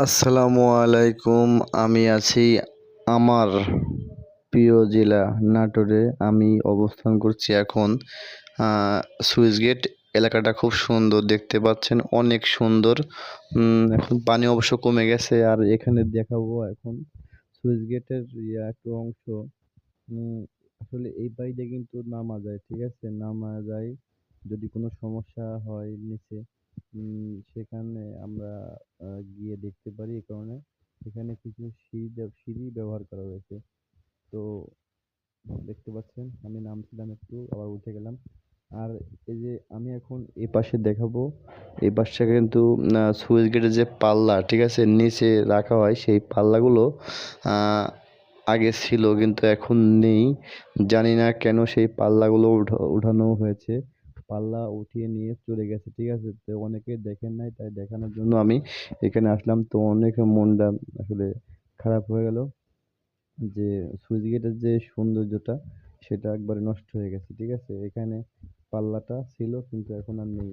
আসসালামু আলাইকুম। আমি আছি আমার প্রিয় জেলা নাটোরে। আমি অবস্থান করছি এখন সুইচ গেট। এলাকাটা খুব সুন্দর, দেখতে পাচ্ছেন, অনেক সুন্দর। এখন পানি অবশ্য কমে গেছে। আর এখানে দেখাবো এখন সুইচ গেটের একটু অংশ। উম, আসলে এই পাইপে কিন্তু নামা যায়, ঠিক আছে, নামা যায় যদি কোনো সমস্যা হয় নিচে। সেখানে আমরা গিয়ে দেখতে পারি। এই কারণে এখানে কিছু সিঁড়ি ব্যবহার করা হয়েছে। তো দেখতে পাচ্ছেন, আমি নামছিলাম, একটু আবার উঠে গেলাম। আর এই যে আমি এখন এই পাশে দেখাবো, এই পাশে কিন্তু সুইচ গেটের যে পাল্লা, ঠিক আছে, নিচে রাখা হয়, সেই পাল্লাগুলো আহ, আগে ছিল কিন্তু এখন নেই। জানি না কেন সেই পাল্লাগুলো উঠানো হয়েছে, পাল্লা উঠিয়ে নিয়ে চলে গেছে, ঠিক আছে। তো অনেকে দেখেন নাই, তাই দেখানোর জন্য আমি এখানে আসলাম। তো অনেকে মনটা আসলে খারাপ হয়ে গেল যে সুইচ গেটের যে সৌন্দর্যটা সেটা একবারে নষ্ট হয়ে গেছে, ঠিক আছে। এখানে পাল্লাটা ছিল কিন্তু এখন আর নেই।